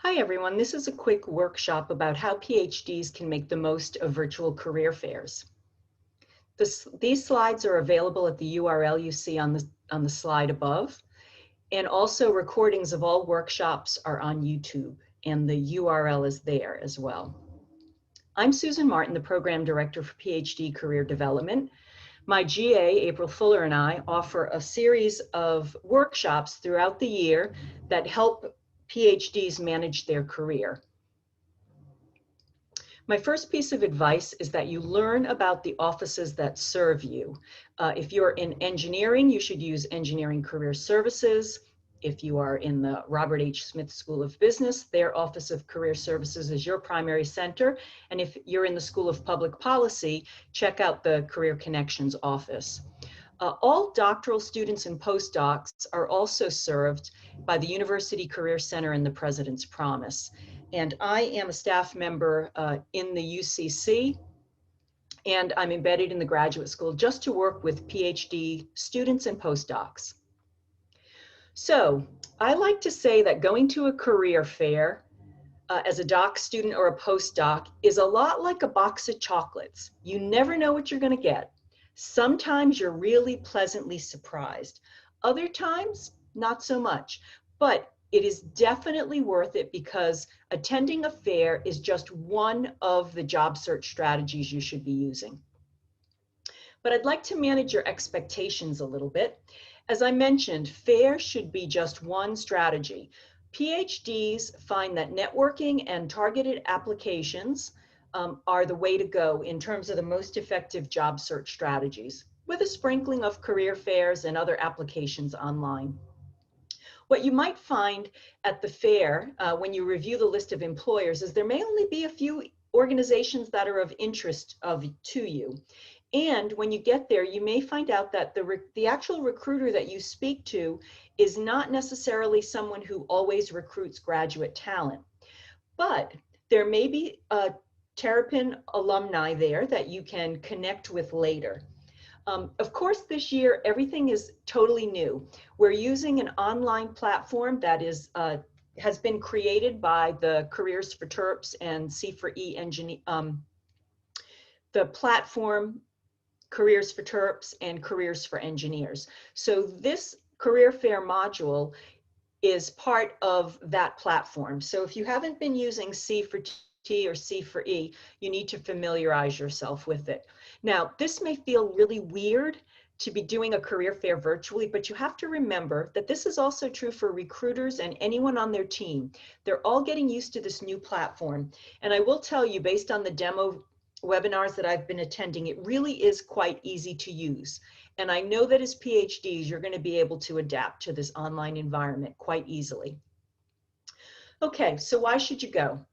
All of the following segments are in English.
Hi everyone, this is a quick workshop about how PhDs can make the most of virtual career fairs. These slides are available at the URL you see on the slide above, and also recordings of all workshops are on YouTube, and the URL is there as well. I'm Susan Martin, the Program Director for PhD Career Development. My GA, April Fuller, and I offer a series of workshops throughout the year that help PhDs manage their career. My first piece of advice is that you learn about the offices that serve you. If you're in engineering, you should use Engineering Career Services. If you are in the Robert H. Smith School of Business, their Office of Career Services is your primary center. And if you're in the School of Public Policy, check out the Career Connections office. All doctoral students and postdocs are also served by the University Career Center and the President's Promise. And I am a staff member in the UCC, and I'm embedded in the graduate school just to work with PhD students and postdocs. So I like to say that going to a career fair as a doc student or a postdoc is a lot like a box of chocolates. You never know what you're going to get. Sometimes you're really pleasantly surprised. Other times, not so much. But it is definitely worth it because attending a fair is just one of the job search strategies you should be using. But I'd like to manage your expectations a little bit. As I mentioned, fair should be just one strategy. PhDs find that networking and targeted applications are the way to go in terms of the most effective job search strategies, with a sprinkling of career fairs and other applications online. What you might find at the fair when you review the list of employers is there may only be a few organizations that are of interest to you. And when you get there, you may find out that the actual recruiter that you speak to is not necessarily someone who always recruits graduate talent. But there may be Terrapin alumni there that you can connect with later. Of course, this year, everything is totally new. We're using an online platform that has been created by the Careers for Terps and C4E engineer, the platform Careers for Terps and Careers for Engineers. So this career fair module is part of that platform. So if you haven't been using C4T or C4E, you need to familiarize yourself with it. Now, this may feel really weird to be doing a career fair virtually, but you have to remember that this is also true for recruiters and anyone on their team. They're all getting used to this new platform. And I will tell you, based on the demo webinars that I've been attending, it really is quite easy to use. And I know that as PhDs, you're going to be able to adapt to this online environment quite easily. Okay, so why should you go?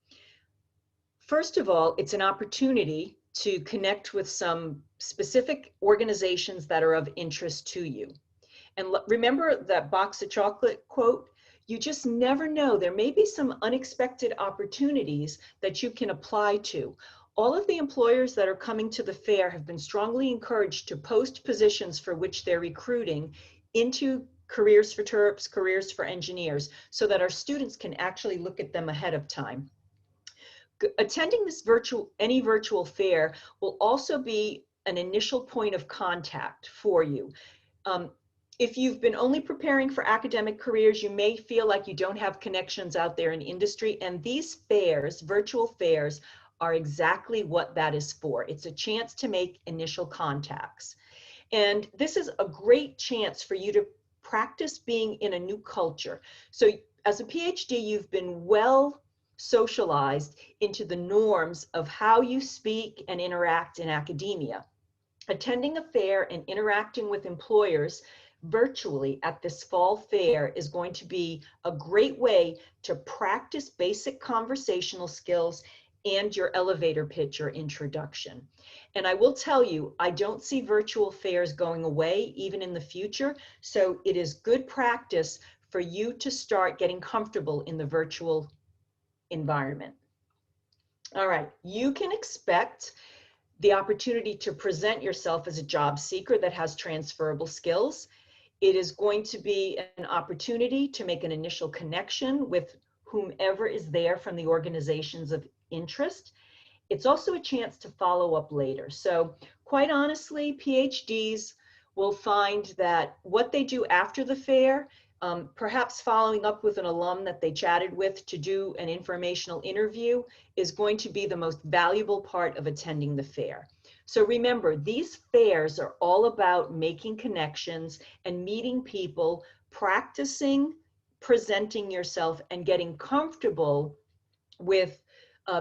First of all, it's an opportunity to connect with some specific organizations that are of interest to you. And remember that box of chocolate quote? You just never know. There may be some unexpected opportunities that you can apply to. All of the employers that are coming to the fair have been strongly encouraged to post positions for which they're recruiting into Careers for Terps, Careers for Engineers, so that our students can actually look at them ahead of time. Attending this any virtual fair will also be an initial point of contact for you. If you've been only preparing for academic careers, you may feel like you don't have connections out there in industry, and these fairs, virtual fairs, are exactly what that is for. It's a chance to make initial contacts. And this is a great chance for you to practice being in a new culture. So as a PhD, you've been well socialized into the norms of how you speak and interact in academia. Attending a fair and interacting with employers virtually at this fall fair is going to be a great way to practice basic conversational skills and your elevator pitch or introduction. And I will tell you, I don't see virtual fairs going away even in the future. So it is good practice for you to start getting comfortable in the virtual environment. All right, you can expect the opportunity to present yourself as a job seeker that has transferable skills. It is going to be an opportunity to make an initial connection with whomever is there from the organizations of interest. It's also a chance to follow up later. So quite honestly, PhDs will find that what they do after the fair, perhaps following up with an alum that they chatted with to do an informational interview, is going to be the most valuable part of attending the fair. So remember, these fairs are all about making connections and meeting people, practicing presenting yourself, and getting comfortable with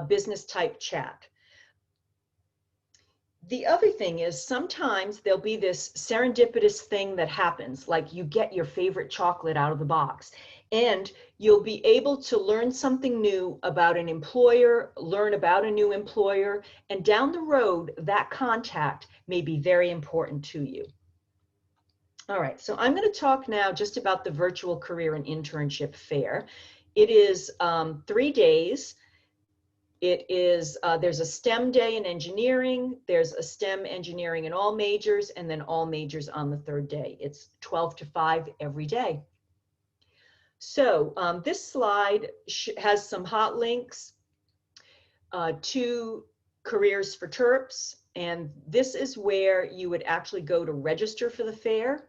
business type chat. The other thing is sometimes there'll be this serendipitous thing that happens, like you get your favorite chocolate out of the box, and you'll be able to learn something new about an employer, learn about a new employer, and down the road, that contact may be very important to you. All right, so I'm going to talk now just about the virtual career and internship fair. It is 3 days. It is, there's a STEM day in engineering, there's a STEM engineering in all majors, and then all majors on the 3rd day. It's 12 to 5 every day. So this slide has some hot links to Careers for Terps, and this is where you would actually go to register for the fair.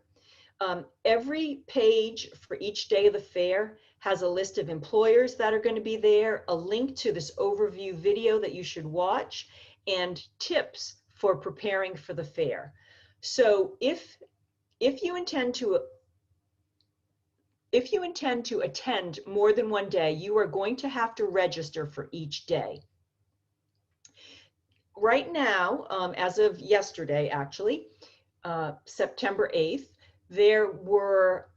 Every page for each day of the fair has a list of employers that are going to be there, a link to this overview video that you should watch, and tips for preparing for the fair. So if you intend to attend more than one day, you are going to have to register for each day. Right now, as of yesterday, actually, September 8th, there were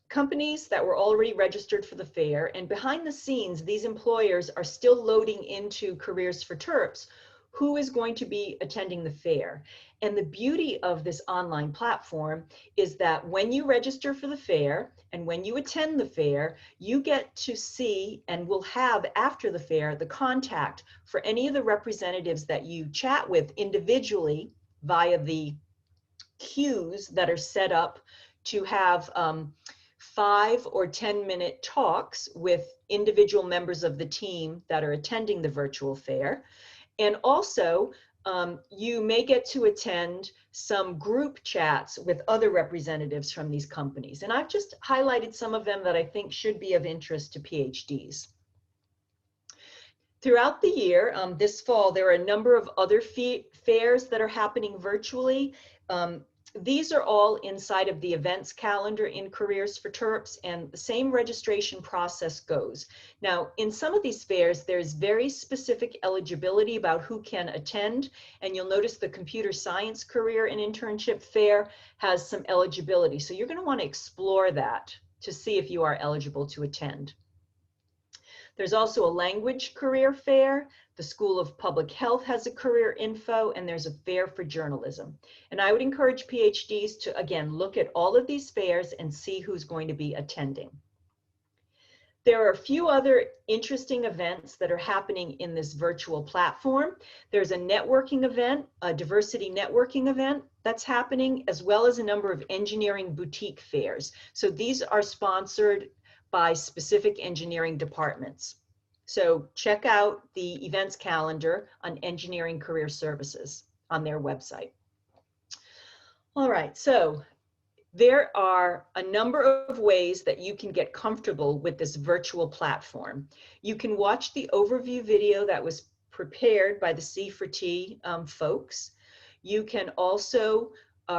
companies that were already registered for the fair, and behind the scenes, these employers are still loading into Careers for Terps who is going to be attending the fair. And the beauty of this online platform is that when you register for the fair and when you attend the fair, you get to see and will have after the fair the contact for any of the representatives that you chat with individually via the queues that are set up to have 5 or 10-minute talks with individual members of the team that are attending the virtual fair. And also, you may get to attend some group chats with other representatives from these companies. And I've just highlighted some of them that I think should be of interest to PhDs. Throughout the year, this fall, there are a number of other fairs that are happening virtually. These are all inside of the events calendar in Careers for Terps, and the same registration process goes. Now, in some of these fairs, there's very specific eligibility about who can attend, and you'll notice the computer science career and internship fair has some eligibility. So you're going to want to explore that to see if you are eligible to attend. There's also a language career fair. The School of Public Health has a career info, and there's a fair for journalism. And I would encourage PhDs to, again, look at all of these fairs and see who's going to be attending. There are a few other interesting events that are happening in this virtual platform. There's a networking event, a diversity networking event that's happening, as well as a number of engineering boutique fairs. So these are sponsored by specific engineering departments. So check out the events calendar on Engineering Career Services on their website. All right, so there are a number of ways that you can get comfortable with this virtual platform. You can watch the overview video that was prepared by the C4T folks. You can also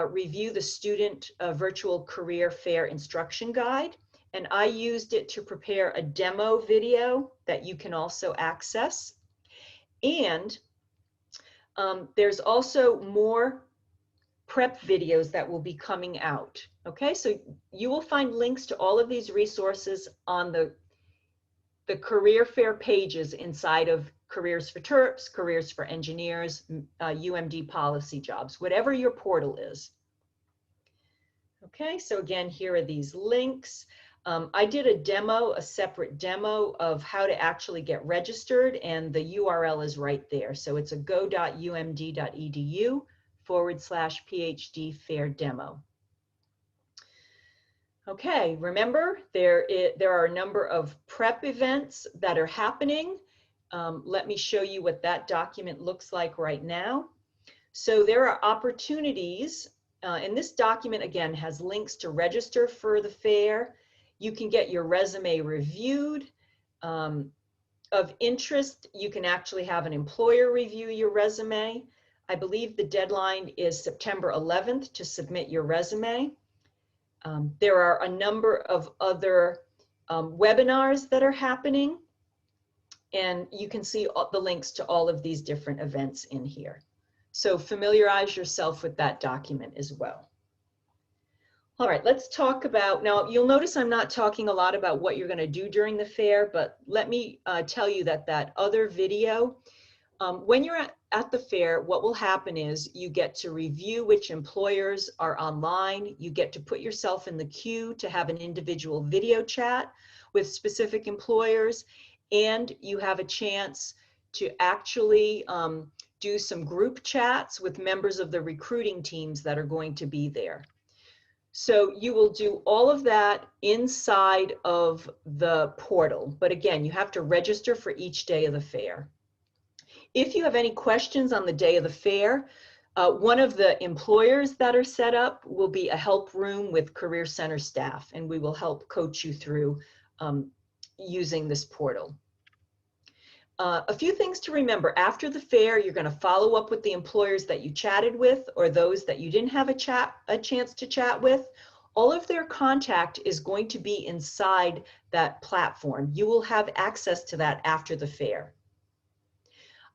review the student virtual career fair instruction guide. And I used it to prepare a demo video that you can also access. And there's also more prep videos that will be coming out. Okay, so you will find links to all of these resources on the career fair pages inside of Careers for Terps, Careers for Engineers, UMD Policy Jobs, whatever your portal is. Okay, so again, here are these links. I did a demo, a separate demo of how to actually get registered, and the URL is right there. So it's a go.umd.edu/PhD fair demo. Okay, remember there are a number of prep events that are happening. Let me show you what that document looks like right now. So there are opportunities, and this document again has links to register for the fair. You can get your resume reviewed. Of interest, you can actually have an employer review your resume. I believe the deadline is September 11th to submit your resume. There are a number of other webinars that are happening, and you can see the links to all of these different events in here. So familiarize yourself with that document as well. All right, let's talk about, now you'll notice I'm not talking a lot about what you're going to do during the fair, but let me tell you that other video, when you're at the fair, what will happen is you get to review which employers are online. You get to put yourself in the queue to have an individual video chat with specific employers, and you have a chance to actually do some group chats with members of the recruiting teams that are going to be there. So you will do all of that inside of the portal. But again, you have to register for each day of the fair. If you have any questions on the day of the fair, one of the employers that are set up will be a help room with Career Center staff, and we will help coach you through using this portal. A few things to remember. After the fair, you're going to follow up with the employers that you chatted with or those that you didn't have a chance to chat with. All of their contact is going to be inside that platform. You will have access to that after the fair.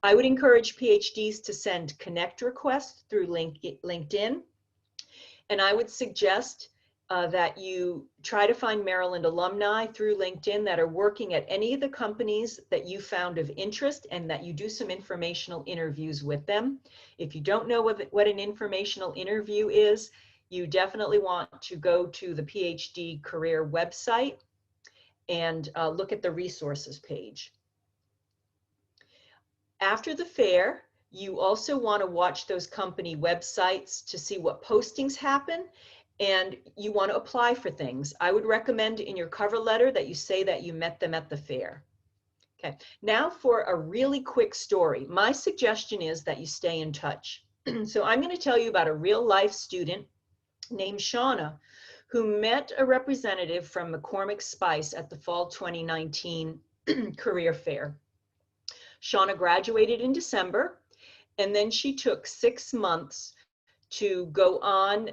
I would encourage PhDs to send connect requests through LinkedIn, and I would suggest that you try to find Maryland alumni through LinkedIn that are working at any of the companies that you found of interest, and that you do some informational interviews with them. If you don't know what an informational interview is, you definitely want to go to the PhD career website and look at the resources page. After the fair, you also want to watch those company websites to see what postings happen, and you want to apply for things. I would recommend in your cover letter that you say that you met them at the fair. Okay, now for a really quick story. My suggestion is that you stay in touch. So I'm going to tell you about a real life student named Shauna who met a representative from McCormick Spice at the fall 2019 career fair. Shauna graduated in December, and then she took 6 months to go on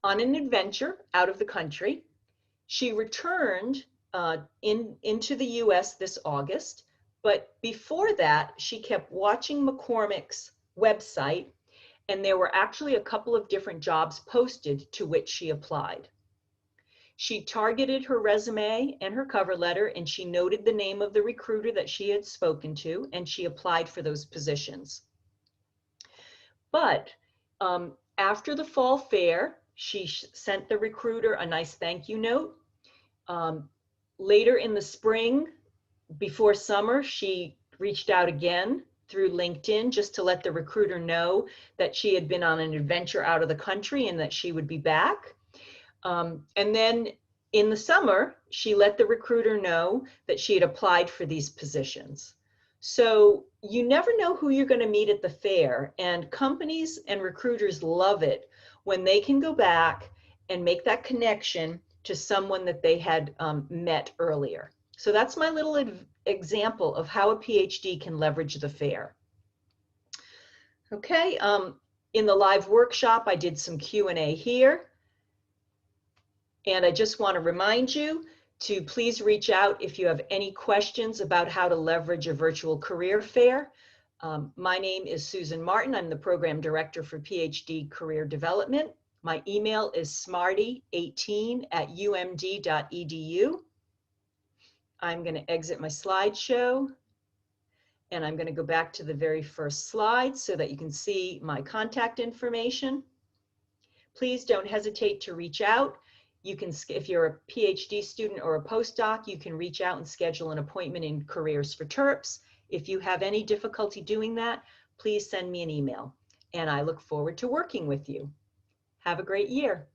an adventure out of the country. She returned into the US this August, but before that, she kept watching McCormick's website, and there were actually a couple of different jobs posted to which she applied. She targeted her resume and her cover letter, and she noted the name of the recruiter that she had spoken to, and she applied for those positions. But after the fall fair, she sent the recruiter a nice thank you note. Later in the spring, before summer, she reached out again through LinkedIn just to let the recruiter know that she had been on an adventure out of the country and that she would be back. And then in the summer, she let the recruiter know that she had applied for these positions. So you never know who you're going to meet at the fair, and companies and recruiters love it when they can go back and make that connection to someone that they had met earlier. So that's my little example of how a PhD can leverage the fair. Okay, in the live workshop, I did some Q&A here. And I just want to remind you to please reach out if you have any questions about how to leverage a virtual career fair. My name is Susan Martin. I'm the Program Director for PhD Career Development. My email is smarty18@umd.edu. I'm going to exit my slideshow, and I'm going to go back to the very first slide so that you can see my contact information. Please don't hesitate to reach out. You can, if you're a PhD student or a postdoc, you can reach out and schedule an appointment in Careers for Terps. If you have any difficulty doing that, please send me an email, and I look forward to working with you. Have a great year.